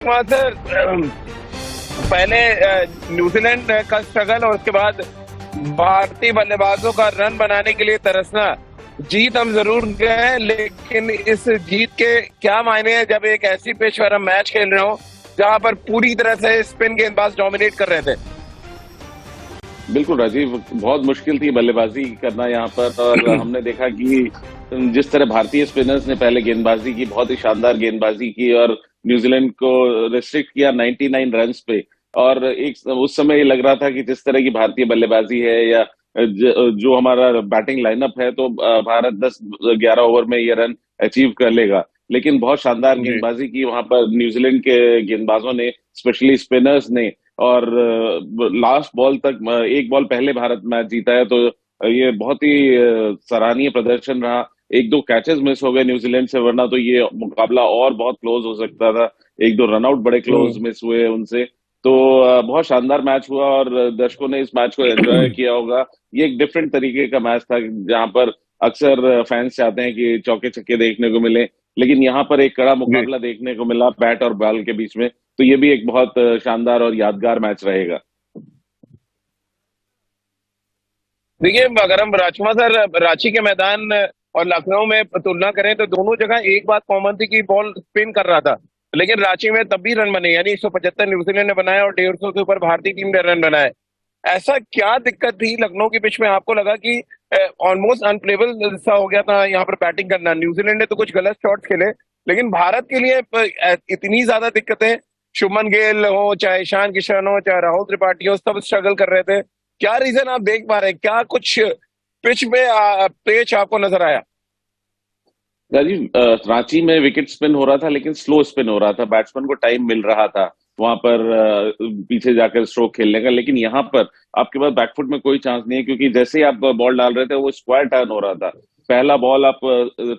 वहां से पहले न्यूजीलैंड का स्ट्रगल और उसके बाद भारतीय बल्लेबाजों का रन बनाने के लिए तरसना। जीत हम जरूर गए, लेकिन इस जीत के क्या मायने हैं जब एक ऐसी पेश पर हम मैच खेल रहे हो जहां पर पूरी तरह से स्पिन गेंदबाज डोमिनेट कर रहे थे। बिल्कुल राजीव, बहुत मुश्किल थी बल्लेबाजी करना यहाँ पर। और हमने देखा कि जिस तरह भारतीय स्पिनर्स ने पहले गेंदबाजी की, बहुत ही शानदार गेंदबाजी की और न्यूजीलैंड को रिस्ट्रिक्ट किया 99 रन्स पे। और एक उस समय ये लग रहा था कि जिस तरह की भारतीय बल्लेबाजी है या जो हमारा बैटिंग लाइनअप है, तो भारत 10-11 ओवर में ये रन अचीव कर लेगा। लेकिन बहुत शानदार जी। गेंदबाजी की वहां पर न्यूजीलैंड के गेंदबाजों ने, स्पेशली स्पिनर्स ने। और लास्ट बॉल तक, एक बॉल पहले भारत मैच जीता है, तो ये बहुत ही सराहनीय प्रदर्शन रहा। एक दो कैचेस मिस हो गए न्यूजीलैंड से, वरना तो ये मुकाबला और बहुत क्लोज हो सकता था। एक दो रनआउट बड़े क्लोज मिस हुए उनसे। तो बहुत शानदार मैच हुआ और दर्शकों ने इस मैच को एंजॉय किया होगा। ये एक डिफरेंट तरीके का मैच था, जहां पर अक्सर फैंस चाहते हैं कि चौके छक्के देखने को मिले, लेकिन यहाँ पर एक कड़ा जी। मुकाबला देखने को मिला बैट और बॉल के बीच में। तो ये भी एक बहुत शानदार और यादगार मैच रहेगा। देखिए, अगर हम राजकुमार सर रांची के मैदान और लखनऊ में तुलना करें तो दोनों जगह एक बात कॉमन थी कि बॉल स्पिन कर रहा था, लेकिन रांची में तब भी रन बने, यानी 175 न्यूजीलैंड ने बनाए और 150 से ऊपर भारतीय टीम ने रन बनाए। ऐसा क्या दिक्कत थी लखनऊ की पिच में, आपको लगा कि ऑलमोस्ट अनप्लेबल सा हो गया था यहाँ पर बैटिंग करना? न्यूजीलैंड ने तो कुछ गलत शॉट्स खेले, लेकिन भारत के लिए इतनी ज्यादा दिक्कतें, शुभमन गिल हो चाहे ईशान किशन हो चाहे राहुल त्रिपाठी हो, सब स्ट्रगल कर रहे थे। क्या रीजन आप देख पा रहे हैं? क्या कुछ पिच में पेच आपको नजर आया? राजीव, रांची में विकेट स्पिन हो रहा था, लेकिन स्लो स्पिन हो रहा था। बैट्समैन को टाइम मिल रहा था वहां पर पीछे जाकर स्ट्रोक खेलने का। लेकिन यहाँ पर आपके पास बैकफुट में कोई चांस नहीं है, क्योंकि जैसे ही आप बॉल डाल रहे थे, वो स्क्वायर टर्न हो रहा था। पहला बॉल आप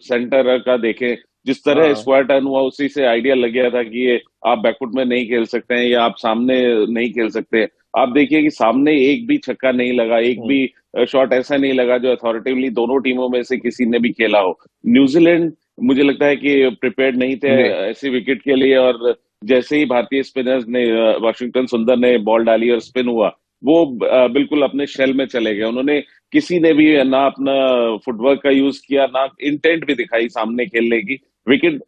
सेंटर का देखें, जिस तरह हाँ। स्क्वायर टर्न हुआ, उसी से आइडिया लग गया था कि ये आप बैकफुट में नहीं खेल सकते हैं या आप सामने नहीं खेल सकते। आप देखिए कि सामने एक भी छक्का नहीं लगा, एक हम्म। भी शॉट ऐसा नहीं लगा जो अथॉरिटेटिवली दोनों टीमों में से किसी ने भी खेला हो। न्यूजीलैंड, मुझे लगता है कि प्रिपेयर्ड नहीं थे जी। ऐसी विकेट के लिए। और जैसे ही भारतीय स्पिनर्स ने, वाशिंगटन सुंदर ने बॉल डाली और स्पिन हुआ, वो बिल्कुल अपने शेल में चले गए। उन्होंने, किसी ने भी ना अपना फुटवर्क का यूज किया, ना इंटेंट भी दिखाई सामने खेलने की। विकेट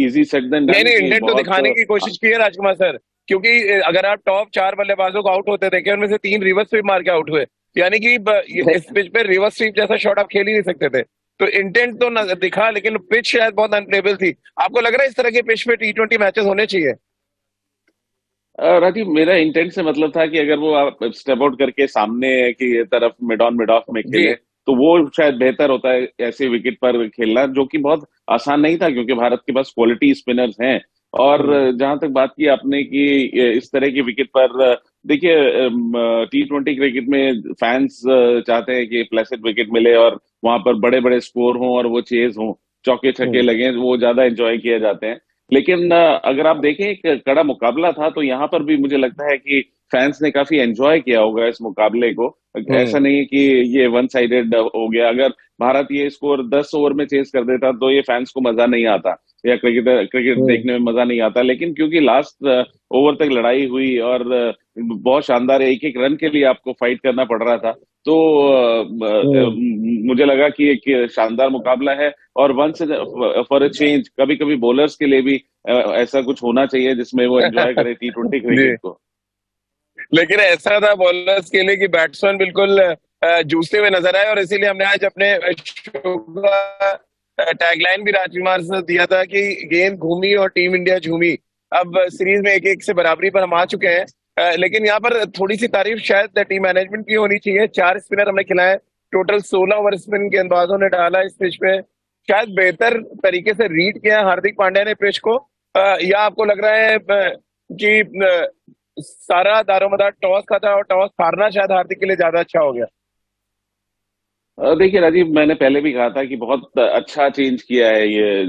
इजी सेट देन नहीं डन नहीं, कि इंटेंट तो बहुत दिखाने की कोशिश की है राजकुमार सर, क्योंकि अगर आप टॉप 4 बल्लेबाजों को आउट होते देखे, उनमें से 3 रिवर्स स्वीप मार के आउट हुए, यानी कि इस पिच पे रिवर्स स्वीप जैसा शॉट आप खेल ही नहीं सकते थे। तो इंटेंट तो दिखा, लेकिन पिच शायद बहुत अनप्लेबल थी। आपको लग रहा है इस तरह के पिच पे T20 मैचेस होने चाहिए? राजीव, मेरा इंटेंट से मतलब था कि अगर वो आप स्टेप आउट करके सामने की तरफ मिड ऑन मिड ऑफ में जी। खेले, तो वो शायद बेहतर होता है ऐसे विकेट पर खेलना, जो कि बहुत आसान नहीं था, क्योंकि भारत के पास क्वालिटी स्पिनर्स हैं। और हम्म। जहां तक बात की आपने कि इस तरह की विकेट पर, देखिए, T20 क्रिकेट में फैंस चाहते हैं कि प्लेसेंट विकेट मिले और वहां पर बड़े बड़े स्कोर हों और वो चेज हों, चौके छक्के हम्म। लगे, वो ज्यादा एंजॉय किए जाते हैं। लेकिन अगर आप देखें, एक कड़ा मुकाबला था, तो यहाँ पर भी मुझे लगता है कि फैंस ने काफी एंजॉय किया होगा इस मुकाबले को। हम्म। ऐसा नहीं है कि ये वन साइडेड हो गया। अगर भारत ये स्कोर 10 ओवर में चेस कर देता, तो ये फैंस को मजा नहीं आता, या क्रिकेट क्रिकेट हम्म। देखने में मजा नहीं आता। लेकिन क्योंकि लास्ट ओवर तक लड़ाई हुई और बहुत शानदार, एक एक रन के लिए आपको फाइट करना पड़ रहा था, तो हम्म। मुझे लगा कि एक शानदार मुकाबला है। और वंस फॉर अ चेंज, कभी कभी बॉलर्स के लिए भी ऐसा कुछ होना चाहिए जिसमें वो एंजॉय करे T20 क्रिकेट जी। को। लेकिन ऐसा था बॉलर्स के लिए कि बैट्समैन बिल्कुल जूझते हुए नजर आए, और इसीलिए हमने आज अपने शो का टैगलाइन भी राजकुमार से दिया था कि गेंद घूमी और टीम इंडिया झूमी। अब सीरीज में 1-1 से बराबरी पर हम आ चुके हैं। लेकिन यहाँ पर थोड़ी सी तारीफ शायद टीम मैनेजमेंट की होनी चाहिए। 4 स्पिनर हमने खिलाए, टोटल 16 ओवर स्पिन गेंदबाजों ने डाला इस पिच पे। शायद बेहतर तरीके से रीड किया हार्दिक पांड्या ने पिच को, या आपको लग रहा है कि सारा दारोमदार टॉस का था और टॉस हारना शायद हार्दिक के लिए ज्यादा अच्छा हो गया? देखिए राजीव, मैंने पहले भी कहा था कि बहुत अच्छा चेंज किया है ये,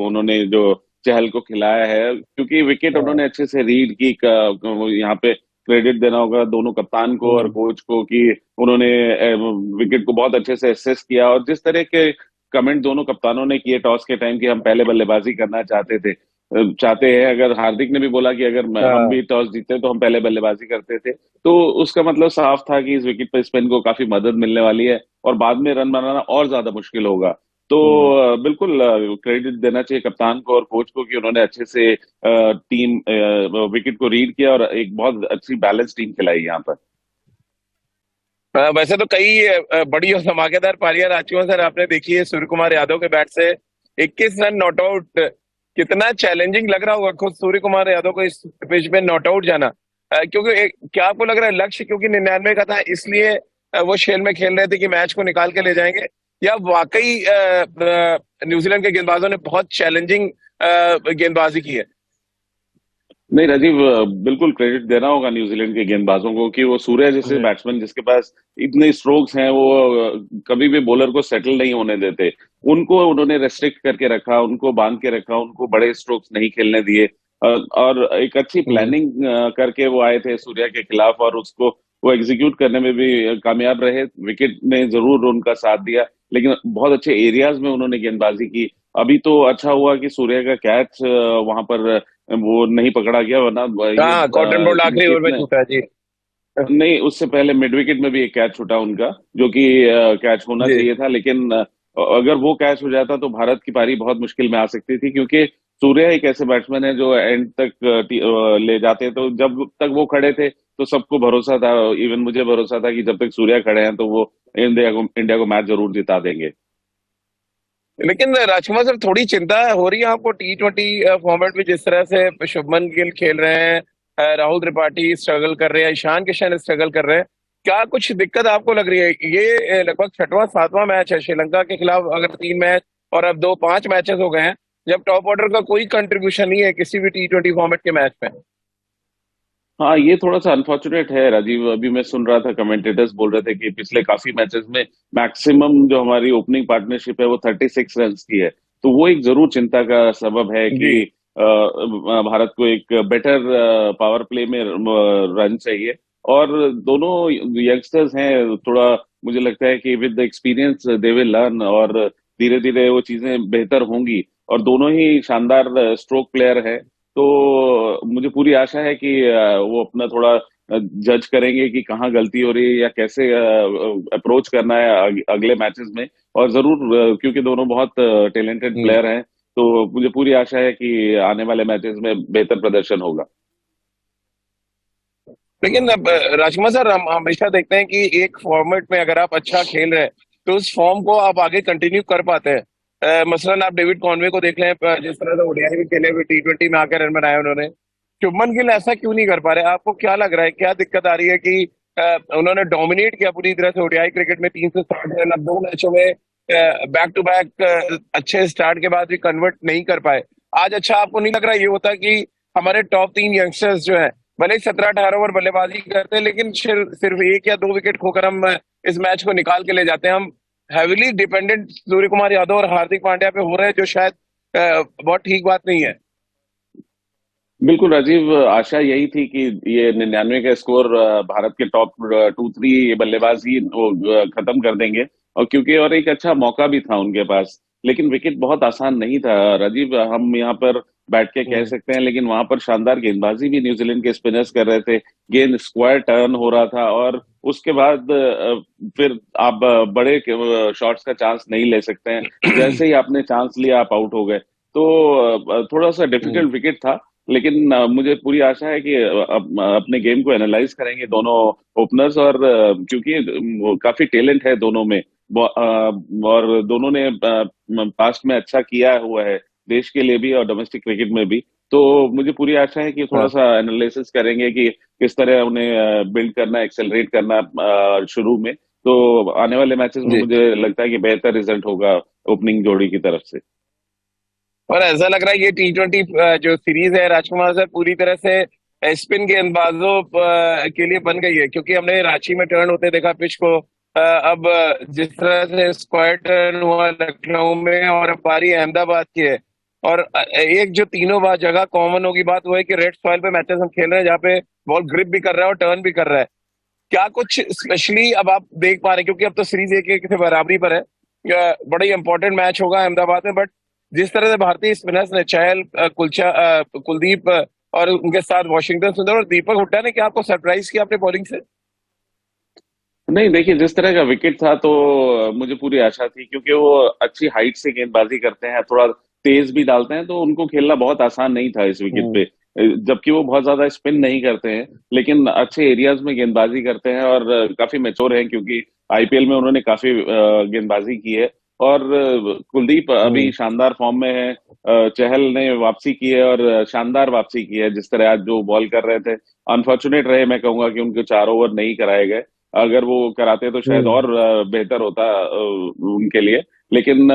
उन्होंने जो चहल को खिलाया है, क्योंकि विकेट हाँ। उन्होंने अच्छे से रीड की। यहाँ पे क्रेडिट देना होगा दोनों कप्तान को और हम्म। कोच को, कि उन्होंने विकेट को बहुत अच्छे से एसेस किया। और जिस तरह के कमेंट दोनों कप्तानों ने किए टॉस के टाइम कि हम पहले बल्लेबाजी करना चाहते थे, चाहते हैं। अगर हार्दिक ने भी बोला कि अगर हम हाँ। भी टॉस जीते तो हम पहले बल्लेबाजी करते थे, तो उसका मतलब साफ था कि इस विकेट पर स्पिन को काफी मदद मिलने वाली है और बाद में रन बनाना और ज्यादा मुश्किल होगा। तो हम्म। बिल्कुल क्रेडिट देना चाहिए कप्तान को और कोच को कि उन्होंने अच्छे से टीम विकेट को रीड किया और एक बहुत अच्छी बैलेंस टीम खिलाई यहाँ पर। वैसे तो कई बड़ी और धमाकेदार पारियां रह चुकी हैं सर, आपने देखी है सूर्य कुमार यादव के बैट से 21 रन नॉट आउट, कितना चैलेंजिंग लग रहा होगा खुद सूर्य कुमार यादव को इस पिच में नॉट आउट जाना। क्योंकि क्या आपको लग रहा है लक्ष्य क्योंकि 99 का था इसलिए वो खेल में खेल रहे थे कि मैच को निकाल के ले जाएंगे, या वाकई न्यूजीलैंड के गेंदबाजों ने बहुत चैलेंजिंग गेंदबाजी की है? नहीं राजीव, बिल्कुल क्रेडिट देना होगा न्यूजीलैंड के गेंदबाजों को कि वो सूर्या जैसे हम्म। बैट्समैन जिसके पास इतने स्ट्रोक्स हैं, वो कभी भी बॉलर को सेटल नहीं होने देते। उनको उन्होंने रेस्ट्रिक्ट करके रखा, उनको बांध के रखा, उनको बड़े स्ट्रोक्स नहीं खेलने दिए। और एक अच्छी हम्म। प्लानिंग करके वो आए थे सूर्या के खिलाफ और उसको वो एग्जीक्यूट करने में भी कामयाब रहे। विकेट ने जरूर उनका साथ दिया, लेकिन बहुत अच्छे एरियाज में उन्होंने गेंदबाजी की। अभी तो अच्छा हुआ कि सूर्या का कैच वहां पर वो नहीं पकड़ा गया, वरना ये हाँ, कॉटन बोल्ट आखिरी ओवर निकेत में ने, छूटा जी। नहीं उससे पहले मिड विकेट में भी एक कैच छूटा उनका, जो कि कैच होना जी। चाहिए था। लेकिन अगर वो कैच हो जाता तो भारत की पारी बहुत मुश्किल में आ सकती थी, क्योंकि सूर्या एक ऐसे बैट्समैन है जो एंड तक ले जाते। तो जब तक वो खड़े थे तो सबको भरोसा था, इवन मुझे भरोसा था कि जब तक सूर्या खड़े हैं तो वो इंडिया को मैच जरूर जिता देंगे। लेकिन राजकुमार सर, थोड़ी चिंता हो रही है आपको T20 फॉर्मेट में जिस तरह से शुभमन गिल खेल रहे हैं, राहुल त्रिपाठी स्ट्रगल कर रहे हैं, ईशान किशन स्ट्रगल कर रहे हैं, क्या कुछ दिक्कत आपको लग रही है? ये लगभग छठवां सातवां मैच है श्रीलंका के खिलाफ, अगर 3 मैच और अब दो 5 मैचेस हो गए हैं जब टॉप ऑर्डर का कोई कंट्रीब्यूशन नहीं है किसी भी T20 फॉर्मेट के मैच में। हाँ, ये थोड़ा सा अनफॉर्चुनेट है राजीव। अभी मैं सुन रहा था, कमेंटेटर्स बोल रहे थे कि पिछले काफी मैचेस में मैक्सिमम जो हमारी ओपनिंग पार्टनरशिप है वो 36 रन की है। तो वो एक जरूर चिंता का सबब है जी। कि भारत को एक बेटर पावर प्ले में रन चाहिए। और दोनों यंगस्टर्स हैं, थोड़ा मुझे लगता है कि with the experience they will learn और धीरे धीरे वो चीजें बेहतर होंगी। और दोनों ही शानदार स्ट्रोक प्लेयर है। तो मुझे पूरी आशा है कि वो अपना थोड़ा जज करेंगे कि कहाँ गलती हो रही है या कैसे अप्रोच करना है अगले मैचेस में। और जरूर क्योंकि दोनों बहुत टैलेंटेड हम्म। प्लेयर हैं, तो मुझे पूरी आशा है कि आने वाले मैचेस में बेहतर प्रदर्शन होगा। लेकिन अब राजकुमार सर, हम हमेशा देखते हैं कि एक फॉर्मेट में अगर आप अच्छा खेल रहे हैं तो उस फॉर्म को आप आगे कंटिन्यू कर पाते हैं। मसलन आप डेविड कॉनवे को देख लें, जिस तरह से ओडीआई भी खेले हुए T20 में आकर रन बनाए उन्होंने। शुभमन गिल ऐसा क्यों नहीं कर पा रहे? आपको क्या लग रहा है, क्या दिक्कत आ रही है कि उन्होंने डोमिनेट किया पूरी तरह से ओडीआई क्रिकेट में, 360 रन, अब 2 मैचों में बैक टू बैक अच्छे स्टार्ट के बाद भी कन्वर्ट नहीं कर पाए। आज अच्छा आपको नहीं लग रहा ये होता कि हमारे टॉप 3 यंगस्टर्स जो है भले ही 17-18 ओवर बल्लेबाजी करते हैं लेकिन सिर्फ 1 या 2 विकेट खोकर हम इस मैच को निकाल के ले जाते हैं। हम हैविली डिपेंडेंट सूर्य कुमार यादव और हार्दिक पांड्या पे हो रहे हैं, जो शायद बहुत ठीक बात नहीं है। बिल्कुल राजीव, आशा यही थी कि ये 99 का स्कोर भारत के टॉप 2-3 बल्लेबाज ही वो खत्म कर देंगे। और क्योंकि और एक अच्छा मौका भी था उनके पास, लेकिन विकेट बहुत आसान नहीं था राजीव। हम यहाँ पर बैठ के कह हम्म। सकते हैं, लेकिन वहां पर शानदार गेंदबाजी भी न्यूजीलैंड के स्पिनर्स कर रहे थे। गेंद स्क्वायर टर्न हो रहा था और उसके बाद फिर आप बड़े शॉट्स का चांस नहीं ले सकते हैं। जैसे ही आपने चांस लिया आप आउट हो गए। तो थोड़ा सा हम्म। डिफिकल्ट विकेट था। लेकिन मुझे पूरी आशा है कि अपने गेम को एनालाइज करेंगे दोनों ओपनर्स। और क्योंकि काफी टैलेंट है दोनों में, और दोनों ने पास्ट में अच्छा किया हुआ है देश के लिए भी और डोमेस्टिक क्रिकेट में भी। तो मुझे पूरी आशा है कि थोड़ा हाँ। सा एनालिसिस करेंगे कि किस तरह उन्हें बिल्ड करना, एक्सेलरेट करना शुरू में। तो आने वाले मैचेस में जी। मुझे लगता है कि बेहतर रिजल्ट होगा ओपनिंग जोड़ी की तरफ से। और ऐसा लग रहा है ये T20 जो सीरीज है राजकुमार सर पूरी तरह से स्पिन गेंदबाजों के लिए बन गई है, क्योंकि हमने रांची में टर्न होते देखा पिच को। अब जिस तरह से स्क्वायर टर्न हुआ लखनऊ में, और अब बारी अहमदाबाद की है। और एक जो तीनों बार जगह कॉमन होगी बात वो है कि रेड सॉइल पे मैचेस हम खेल रहे हैं जहाँ पे बॉल ग्रिप भी कर रहा है और टर्न भी कर रहा है। क्या कुछ स्पेशली अब आप देख पा रहे हैं, क्योंकि अब तो सीरीज 1-1 से बराबरी पर है, बड़ा ही इंपॉर्टेंट मैच होगा अहमदाबाद में, बट जिस तरह से भारतीय स्पिनर्स ने चहल, कुलदीप, और उनके साथ वॉशिंगटन सुंदर और दीपक हुड्डा ने क्या आपको सरप्राइज किया अपने बॉलिंग से? नहीं, देखिए जिस तरह का विकेट था तो मुझे पूरी आशा थी, क्योंकि वो अच्छी हाइट से गेंदबाजी करते हैं, थोड़ा तेज भी डालते हैं, तो उनको खेलना बहुत आसान नहीं था इस विकेट पे। हम्म। जबकि वो बहुत ज्यादा स्पिन नहीं करते हैं, लेकिन अच्छे एरियाज में गेंदबाजी करते हैं और काफी मैच्योर हैं, क्योंकि आईपीएल में उन्होंने काफी गेंदबाजी की है। और कुलदीप अभी हम्म। शानदार फॉर्म में है। चहल ने वापसी की है और शानदार वापसी की है, जिस तरह आज जो बॉल कर रहे थे। अनफॉर्चुनेट रहे, मैं कहूंगा कि उनके 4 ओवर नहीं कराए गए। अगर वो कराते तो शायद हम्म। और बेहतर होता उनके लिए। लेकिन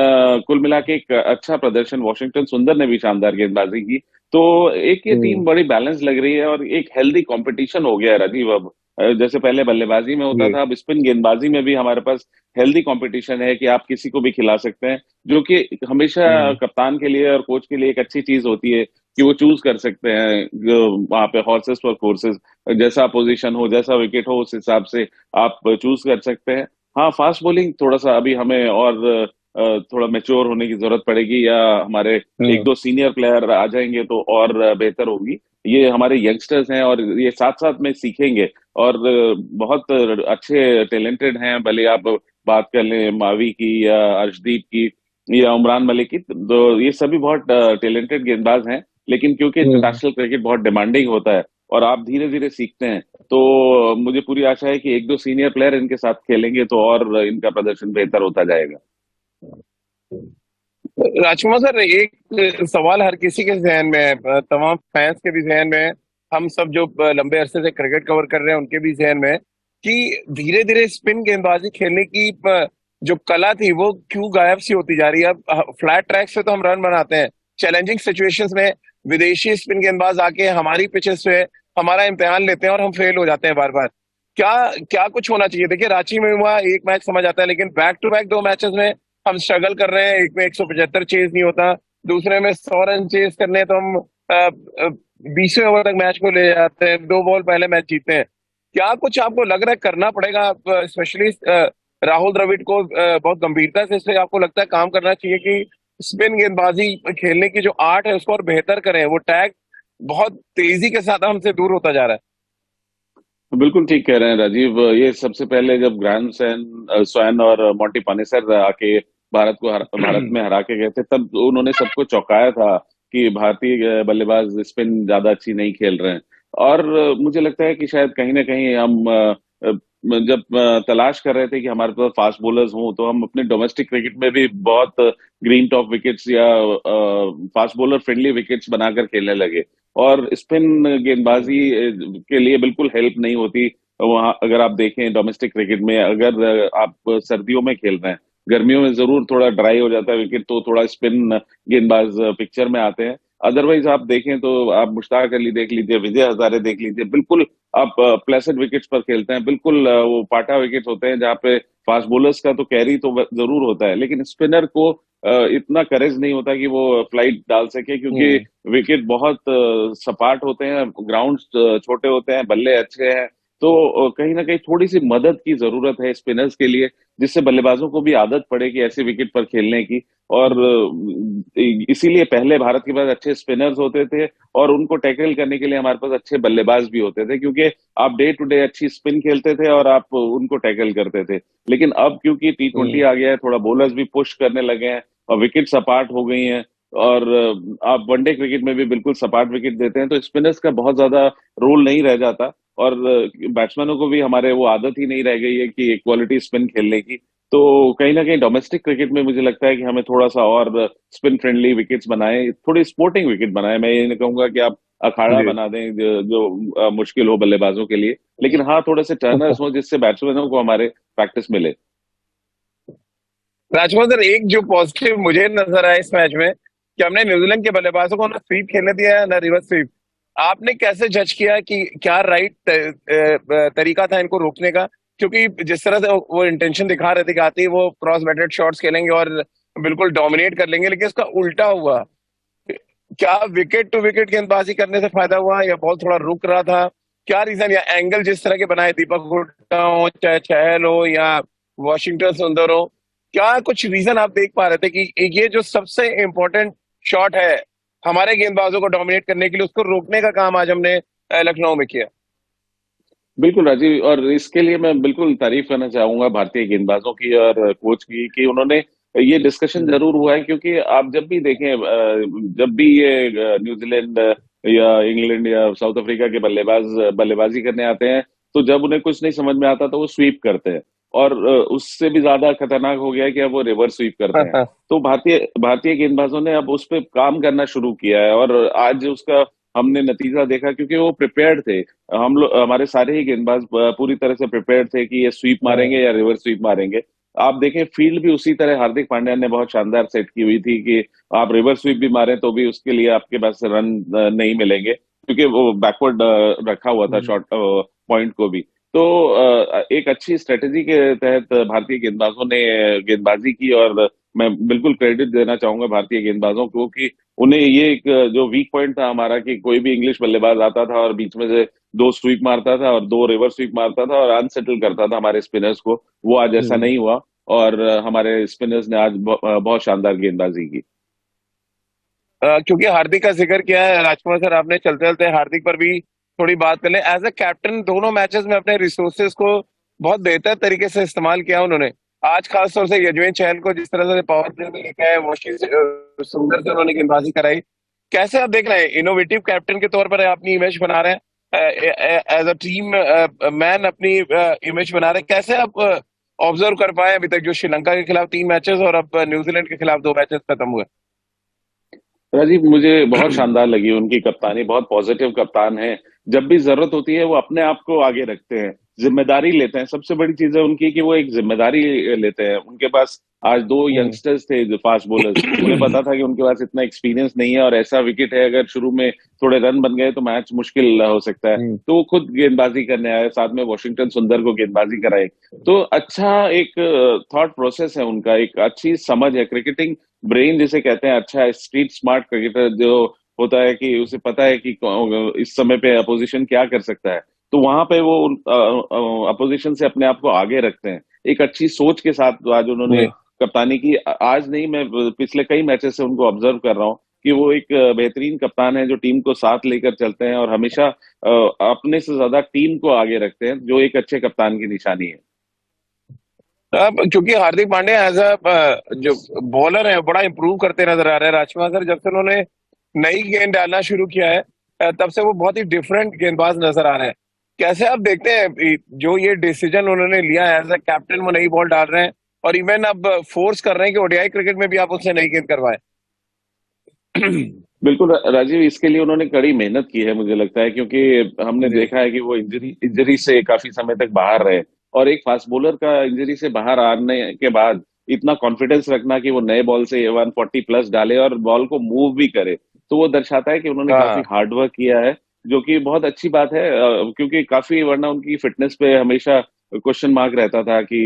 कुल मिला के एक अच्छा प्रदर्शन, वॉशिंगटन सुंदर ने भी शानदार गेंदबाजी की। तो एक ये टीम हम्म। बड़ी बैलेंस लग रही है और एक हेल्दी कंपटीशन हो गया है राजीव अब। जैसे पहले बल्लेबाजी में होता जी। था, अब स्पिन गेंदबाजी में भी हमारे पास हेल्दी कंपटीशन है, कि आप किसी को भी खिला सकते हैं, जो कि हमेशा हम्म। कप्तान के लिए और कोच के लिए एक अच्छी चीज होती है, कि वो चूज कर सकते हैं वहां पे हॉर्सेस फॉर कोर्सेज। जैसा पोजीशन हो, जैसा विकेट हो, उस हिसाब से आप चूज कर सकते हैं। हाँ, फास्ट बॉलिंग थोड़ा सा अभी हमें और थोड़ा मेच्योर होने की जरूरत पड़ेगी, या हमारे एक हम्म। दो सीनियर प्लेयर आ जाएंगे तो और बेहतर होगी। ये हमारे यंगस्टर्स हैं और ये साथ साथ में सीखेंगे, और बहुत अच्छे टैलेंटेड हैं, भले आप बात कर लें मावी की या अर्शदीप की या उमरान मलिक की, तो ये सभी बहुत टैलेंटेड गेंदबाज हैं। लेकिन क्योंकि हम्म। इंटरनेशनल क्रिकेट बहुत डिमांडिंग होता है और आप धीरे धीरे सीखते हैं, तो मुझे पूरी आशा है कि एक दो सीनियर प्लेयर इनके साथ खेलेंगे तो और इनका प्रदर्शन बेहतर होता जाएगा। राजकुमार सर, एक सवाल हर किसी के जहन में है, तमाम फैंस के भी जहन में है, हम सब जो लंबे अरसे से क्रिकेट कवर कर रहे हैं उनके भी जहन में है, कि धीरे धीरे स्पिन गेंदबाजी खेलने की जो कला थी वो क्यों गायब सी होती जा रही है। अब फ्लैट ट्रैक से तो हम रन बनाते हैं, चैलेंजिंग सिचुएशंस में विदेशी स्पिन गेंदबाज आके हमारी पिचेस पे हमारा इम्तिहान लेते हैं और हम फेल हो जाते हैं बार बार। क्या क्या कुछ होना चाहिए? देखिए, रांची में हुआ एक मैच समझ आता है, लेकिन बैक टू बैक दो मैचेस में हम स्ट्रगल कर रहे हैं। एक में 175 चेज नहीं होता, दूसरे में 100 रन चेज करने तो हम 20वें ओवर तक मैच को ले जाते हैं, 2 बॉल पहले मैच जीतते हैं। क्या कुछ आपको लग रहा है करना पड़ेगा, स्पेशली राहुल द्रविड़ को बहुत गंभीरता से इस पे आपको लगता है काम करना चाहिए कि स्पिन गेंदबाजी खेलने की जो आर्ट है उसको और बेहतर करें? वो टैग बहुत तेजी के साथ हमसे दूर होता जा रहा बिल्कुल ठीक कह रहे हैं राजीव। ये सबसे पहले जब ग्रैंड स्वैन और मोंटी पानेसर आके भारत है। में हरा के गए थे, तब उन्होंने सबको चौंकाया था कि भारतीय बल्लेबाज स्पिन ज्यादा अच्छी नहीं खेल रहे हैं। और मुझे लगता है कि शायद कहीं ना कहीं हम जब तलाश कर रहे थे कि हमारे पास फास्ट बॉलर्स हों, तो हम अपने डोमेस्टिक क्रिकेट में भी बहुत ग्रीन टॉप विकेट्स या फास्ट बॉलर फ्रेंडली विकेट्स बनाकर खेलने लगे। और स्पिन गेंदबाजी के लिए बिल्कुल हेल्प नहीं होती वहां। अगर आप देखें डोमेस्टिक क्रिकेट में, अगर आप सर्दियों में खेल रहे हैं, गर्मियों में जरूर थोड़ा ड्राई हो जाता है विकेट, तो थोड़ा स्पिन गेंदबाज पिक्चर में आते हैं। अदरवाइज आप देखें तो आप मुश्ताक अली देख लीजिए, विजय हजारे देख लीजिए, बिल्कुल आप प्लेसेंट विकेट्स पर खेलते हैं। बिल्कुल वो पाटा विकेट्स होते हैं, जहाँ पे फास्ट बॉलर्स का तो कैरी तो जरूर होता है, लेकिन स्पिनर को इतना करेज नहीं होता कि वो फ्लाइट डाल सके, क्योंकि हम्म। विकेट बहुत सपाट होते हैं, ग्राउंड छोटे होते हैं, बल्ले अच्छे हैं। तो कहीं ना कहीं थोड़ी सी मदद की जरूरत है स्पिनर्स के लिए, जिससे बल्लेबाजों को भी आदत पड़े कि ऐसे विकेट पर खेलने की। और इसीलिए पहले भारत के पास अच्छे स्पिनर्स होते थे, और उनको टैकल करने के लिए हमारे पास अच्छे बल्लेबाज भी होते थे, क्योंकि आप डे टू डे अच्छी स्पिन खेलते थे और आप उनको टैकल करते थे। लेकिन अब क्योंकि T20 हम्म। आ गया है, थोड़ा बॉलर्स भी पुश करने लगे हैं और विकेट सपाट हो गई हैं, और आप वनडे क्रिकेट में भी बिल्कुल सपाट विकेट देते हैं, तो स्पिनर्स का बहुत ज्यादा रोल नहीं रह जाता। और बैट्समैनों को भी हमारे वो आदत ही नहीं रह गई है कि क्वालिटी स्पिन खेलने की। तो कहीं ना कहीं डोमेस्टिक क्रिकेट में मुझे लगता है कि हमें थोड़ा सा और स्पिन फ्रेंडली विकेट्स बनाए, थोड़ी स्पोर्टिंग विकेट बनाए। मैं ये नहीं कहूंगा कि आप अखाड़ा जी। बना दें जो मुश्किल हो बल्लेबाजों के लिए, लेकिन हाँ, थोड़े से टर्नर्स हो जिससे बैट्समैनों को हमारे प्रैक्टिस मिले। राजकुमार सर, एक जो पॉजिटिव मुझे नजर आया इस मैच में, कि हमने न्यूजीलैंड के बल्लेबाजों को ना स्वीप खेलने दिया ना रिवर्स स्वीप। आपने कैसे जज किया कि क्या राइट तरीका था इनको रोकने का? क्योंकि जिस तरह से वो इंटेंशन दिखा रहे थे कि आते ही वो क्रॉस बैटेड शॉट्स खेलेंगे और बिल्कुल डोमिनेट कर लेंगे, लेकिन इसका उल्टा हुआ। क्या विकेट टू विकेट गेंदबाजी करने से फायदा हुआ, या बॉल थोड़ा रुक रहा था? क्या रीजन, या एंगल जिस तरह के बनाए दीपक हुड्डा हो, चाहे चहल हो या वॉशिंगटन सुंदर हो, क्या कुछ रीजन आप देख पा रहे थे कि ये जो सबसे इम्पोर्टेंट शॉट है हमारे गेंदबाजों को डोमिनेट करने के लिए, उसको रोकने का काम आज हमने लखनऊ में किया? बिल्कुल राजीव, और इसके लिए मैं बिल्कुल तारीफ करना चाहूंगा भारतीय गेंदबाजों की और कोच की कि उन्होंने ये डिस्कशन जरूर हुआ है, क्योंकि आप जब भी देखें जब भी ये न्यूजीलैंड या इंग्लैंड या साउथ अफ्रीका के बल्लेबाज बल्लेबाजी करने आते हैं, तो जब उन्हें कुछ नहीं समझ में आता तो वो स्वीप करते हैं। और उससे भी ज्यादा खतरनाक हो गया है कि अब वो रिवर्स स्वीप करते हैं। तो भारतीय भारतीय गेंदबाजों ने अब उस पर काम करना शुरू किया है, और आज उसका हमने नतीजा देखा, क्योंकि वो प्रिपेयर्ड थे। हम लोग, हमारे सारे ही गेंदबाज पूरी तरह से प्रिपेयर्ड थे कि ये स्वीप मारेंगे या रिवर्स स्वीप मारेंगे। आप देखें फील्ड भी उसी तरह हार्दिक पांड्या ने बहुत शानदार सेट की हुई थी कि आप रिवर्स स्वीप भी मारें तो भी उसके लिए आपके पास रन नहीं मिलेंगे, क्योंकि वो बैकवर्ड रखा हुआ था शॉट पॉइंट को भी। तो एक अच्छी स्ट्रेटेजी के तहत भारतीय गेंदबाजों ने गेंदबाजी की, और मैं बिल्कुल क्रेडिट देना चाहूंगा भारतीय गेंदबाजों को कि उन्हें ये एक जो वीक पॉइंट था हमारा, कि कोई भी इंग्लिश बल्लेबाज आता था और बीच में से दो स्वीप मारता था और दो रिवर्स स्वीप मारता था और अनसेटल करता था हमारे स्पिनर्स को, वो आज ऐसा नहीं हुआ। और हमारे स्पिनर्स ने आज बहुत शानदार गेंदबाजी की। क्योंकि हार्दिक का जिक्र किया है राजकुमार सर आपने, चलते चलते हार्दिक पर भी थोड़ी बात कर ले। एज अ कैप्टन दोनों मैचेस में अपने रिसोर्सेज को बहुत बेहतर तरीके से इस्तेमाल किया उन्होंने। आज खास तौर से यजवेंद्र चहल को जिस तरह से पावर प्ले में लेके आए, सुंदर से उन्होंने गेंदबाजी कराई। कैसे आप देख रहे हैं, इनोवेटिव कैप्टन के तौर पर अपनी इमेज बना रहे हैं, एज अ टीम मैन अपनी इमेज बना रहे हैं? कैसे आप ऑब्जर्व कर पाए अभी तक जो श्रीलंका के खिलाफ 3 मैचेस और अब न्यूजीलैंड के खिलाफ 2 मैचेस खत्म हुए? राजीव, मुझे बहुत शानदार लगी उनकी कप्तानी, बहुत पॉजिटिव कप्तान है। जब भी जरूरत होती है वो अपने आप को आगे रखते हैं, जिम्मेदारी लेते हैं। सबसे बड़ी चीज है उनकी कि वो एक जिम्मेदारी लेते हैं। उनके पास आज दो हम्म। यंगस्टर्स थे जो फास्ट बॉलर्स, उन्हें पता था कि उनके पास इतना एक्सपीरियंस नहीं है, और ऐसा विकेट है अगर शुरू में थोड़े रन बन गए तो मैच मुश्किल हो सकता है। हम्म। तो वो खुद गेंदबाजी करने आए, साथ में वॉशिंगटन सुंदर को गेंदबाजी कराई। तो अच्छा एक थॉट प्रोसेस है उनका, एक अच्छी समझ है, क्रिकेटिंग ब्रेन जिसे कहते हैं। अच्छा है, स्ट्रीट स्मार्ट क्रिकेटर जो होता है कि उसे पता है कि इस समय पे अपोजिशन क्या कर सकता है, तो वहां पे वो अपोजिशन से अपने आप को आगे रखते हैं। एक अच्छी सोच के साथ आज उन्होंने जी। कप्तानी की। आज नहीं, मैं पिछले कई मैचेस से उनको ऑब्जर्व कर रहा हूँ कि वो एक बेहतरीन कप्तान है जो टीम को साथ लेकर चलते हैं और हमेशा अपने से ज्यादा टीम को आगे रखते हैं, जो एक अच्छे कप्तान की निशानी है। अब क्योंकि हार्दिक पांड्या एज अ जो बॉलर है बड़ा इंप्रूव करते नजर आ रहे हैं राजकुमार सर। जब से उन्होंने नई गेंद डालना शुरू किया है तब से वो बहुत ही डिफरेंट गेंदबाज नजर आ रहे हैं। कैसे आप देखते हैं जो ये डिसीजन उन्होंने लिया है, एज अ कैप्टन वो नई बॉल डाल रहे हैं और इवन अब फोर्स कर रहे हैं कि ओडीआई क्रिकेट में भी आप उससे नई गेंद करवाएं? बिल्कुल राजीव, इसके लिए उन्होंने कड़ी मेहनत की है मुझे लगता है, क्योंकि हमने जी। देखा है कि वो इंजरी इंजरी से काफी समय तक बाहर रहे। और एक फास्ट बॉलर का इंजरी से बाहर आने के बाद इतना कॉन्फिडेंस रखना कि वो नए बॉल से 140 प्लस डाले और बॉल को मूव भी करे, तो वो दर्शाता है कि उन्होंने काफी हाँ। हार्डवर्क किया है, जो कि बहुत अच्छी बात है। क्योंकि काफी, वरना उनकी फिटनेस पे हमेशा क्वेश्चन मार्क रहता था कि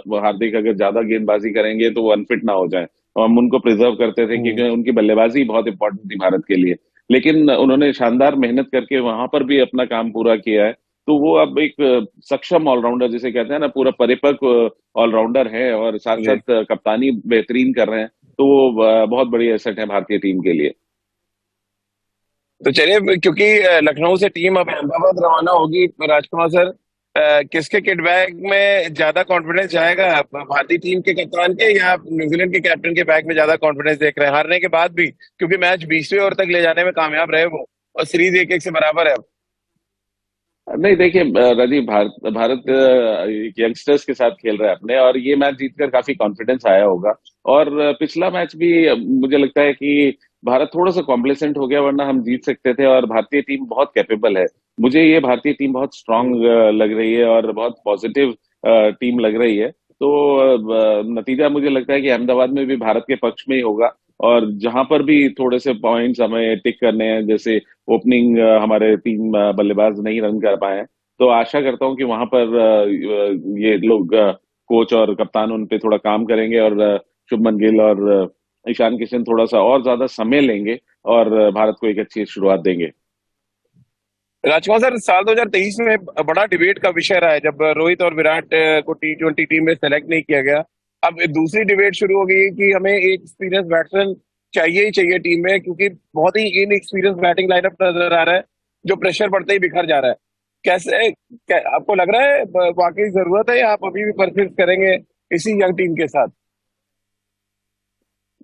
वो हार्दिक अगर ज्यादा गेंदबाजी करेंगे तो वो अनफिट ना हो जाए। और हम उनको प्रिजर्व करते थे हम्म। क्योंकि उनकी बल्लेबाजी बहुत इंपॉर्टेंट थी भारत के लिए। लेकिन उन्होंने शानदार मेहनत करके वहां पर भी अपना काम पूरा किया है। तो वो अब एक सक्षम ऑलराउंडर जिसे कहते हैं ना, पूरा परिपक्व ऑलराउंडर है, और साथ जी। साथ कप्तानी बेहतरीन कर रहे हैं। तो वो बहुत बड़ी एसेट है भारतीय टीम के लिए। तो चलिए, क्योंकि लखनऊ से टीम अब अहमदाबाद रवाना होगी राजकुमार सर, किसके किट बैग में ज्यादा कॉन्फिडेंस जाएगा, भारतीय टीम के कप्तान के या न्यूजीलैंड के कैप्टन के बैग में ज्यादा कॉन्फिडेंस देख रहे हैं हारने के बाद भी? क्योंकि मैच 20वें ओवर तक ले जाने में कामयाब रहे वो, और सीरीज 1-1 से बराबर है अब। नहीं देखिए राजीव, भारत यंगस्टर्स के साथ खेल रहा है अपने, और ये मैच जीतकर काफी कॉन्फिडेंस आया होगा। और पिछला मैच भी मुझे लगता है कि भारत थोड़ा सा कॉम्प्लेसेंट हो गया, वरना हम जीत सकते थे। और भारतीय टीम बहुत कैपेबल है, मुझे ये भारतीय टीम बहुत स्ट्रांग लग रही है और बहुत पॉजिटिव टीम लग रही है। तो नतीजा मुझे लगता है कि अहमदाबाद में भी भारत के पक्ष में ही होगा। और जहां पर भी थोड़े से पॉइंट्स हमें टिक करने हैं, जैसे ओपनिंग हमारे 3 बल्लेबाज नहीं रन कर पाए हैं, तो आशा करता हूं कि वहां पर ये लोग कोच और कप्तान उन पे थोड़ा काम करेंगे, और शुभमन गिल और ईशान किशन थोड़ा सा और ज्यादा समय लेंगे और भारत को एक अच्छी शुरुआत देंगे। राजकुमार सर, साल 2023 में बड़ा डिबेट का विषय रहा है जब रोहित और विराट को T20 टीम में सेलेक्ट नहीं किया गया। अब दूसरी डिबेट शुरू हो गई है कि हमें एक एक्सपीरियंस बैट्समैन चाहिए ही चाहिए टीम में, क्योंकि बहुत ही इनएक्सपीरियंस बैटिंग लाइनअप नजर आ रहा है जो प्रेशर पड़ते ही बिखर जा रहा है। कैसे आपको लग रहा है वाकई जरूरत है, या आप अभी भी परसिस्ट करेंगे इसी यंग टीम के साथ?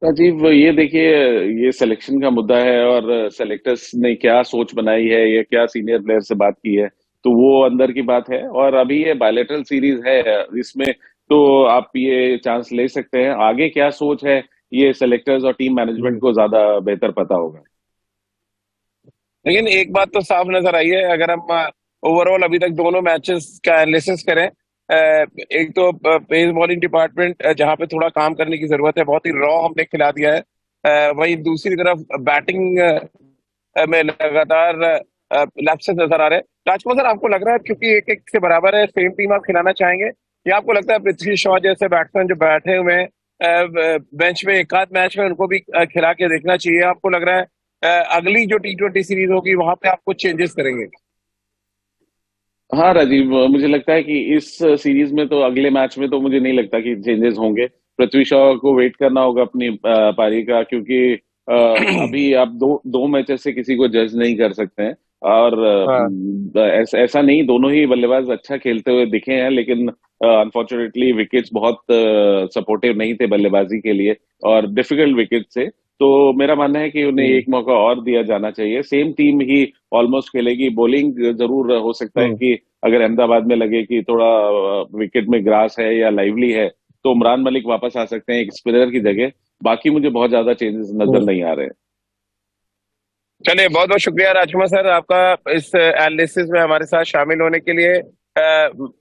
राजीव, ये देखिए, ये सिलेक्शन का मुद्दा है और सेलेक्टर्स ने क्या सोच बनाई है या क्या सीनियर प्लेयर से बात की है, तो वो अंदर की बात है। और अभी ये बायलेटरल सीरीज है, इसमें तो आप ये चांस ले सकते हैं। आगे क्या सोच है, ये सेलेक्टर्स और टीम मैनेजमेंट को ज्यादा बेहतर पता होगा। लेकिन एक बात तो साफ नजर आई है, अगर हम ओवरऑल अभी तक दोनों मैचेस का एनालिसिस करें, एक तो पेस बॉलिंग डिपार्टमेंट जहां पे थोड़ा काम करने की जरूरत है, बहुत ही रॉ हमने खिला दिया है। वहीं दूसरी तरफ बैटिंग में लगातार लैप्सेस नजर आ रहे हैं। राजकुमार सर, आपको लग रहा है क्योंकि एक एक से बराबर है, सेम टीम आप खिलाना चाहेंगे, या आपको लगता है पृथ्वी शॉ जैसे बैट्समैन जो बैठे हुए हैं बेंच में, एक आध मैच में उनको भी खिला के देखना चाहिए? आपको लग रहा है अगली जो T20 सीरीज होगी वहां पे आप कुछ चेंजेस करेंगे? हाँ राजीव, मुझे लगता है कि इस सीरीज में तो, अगले मैच में तो मुझे नहीं लगता कि चेंजेस होंगे। पृथ्वी शॉ को वेट करना होगा अपनी पारी का, क्योंकि अभी आप दो दो मैचेस से किसी को जज नहीं कर सकते हैं। और हाँ। ऐसा नहीं, दोनों ही बल्लेबाज अच्छा खेलते हुए दिखे हैं, लेकिन अनफॉर्चुनेटली विकेट्स बहुत सपोर्टिव नहीं थे बल्लेबाजी के लिए, और डिफिकल्ट विकेट थे। तो मेरा मानना है कि उन्हें हम्म। एक मौका और दिया जाना चाहिए। सेम टीम ही ऑलमोस्ट खेलेगी। बॉलिंग जरूर हो सकता है हम्म। कि अगर अहमदाबाद में लगे कि थोड़ा विकेट में ग्रास है या लाइवली है, तो उमरान मलिक वापस आ सकते हैं एक स्पिनर की जगह। बाकी मुझे बहुत ज्यादा चेंजेस नजर हम्म। नहीं आ रहे। चलिए, बहुत बहुत शुक्रिया राजकुमार सर आपका इस एनालिसिस में हमारे साथ शामिल होने के लिए,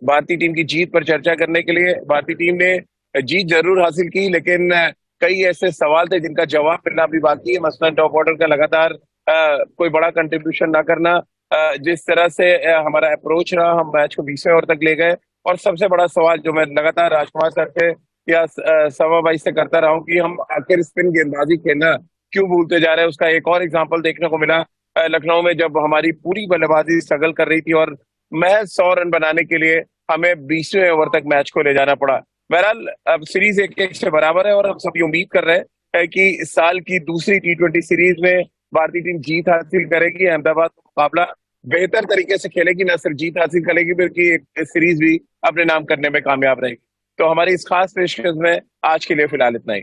भारतीय टीम की जीत पर चर्चा करने के लिए। भारतीय टीम ने जीत जरूर हासिल की, लेकिन कई ऐसे सवाल थे जिनका जवाब मिलना भी बाकी है। मसलन टॉप ऑर्डर का लगातार कोई बड़ा कंट्रीब्यूशन ना करना, जिस तरह से हमारा अप्रोच रहा, हम मैच को 20वें ओवर तक ले गए। और सबसे बड़ा सवाल जो मैं लगातार राजकुमार सर से या सवा भाई से करता रहा हूं कि हम आखिर स्पिन गेंदबाजी खेलना क्यों भूलते जा रहे हैं। उसका एक और एग्जाम्पल देखने को मिला लखनऊ में, जब हमारी पूरी बल्लेबाजी स्ट्रगल कर रही थी और महज 100 रन बनाने के लिए हमें 20वें ओवर तक मैच को ले जाना पड़ा। बहरहाल अब सीरीज एक एक से बराबर है, और हम सब ये उम्मीद कर रहे हैं कि इस साल की दूसरी T20 सीरीज में भारतीय टीम जीत हासिल करेगी, अहमदाबाद का मुकाबला बेहतर तरीके से खेलेगी, न सिर्फ जीत हासिल करेगी बल्कि एक सीरीज भी अपने नाम करने में कामयाब रहेगी। तो हमारी इस खास पेशकश में आज के लिए फिलहाल इतना ही।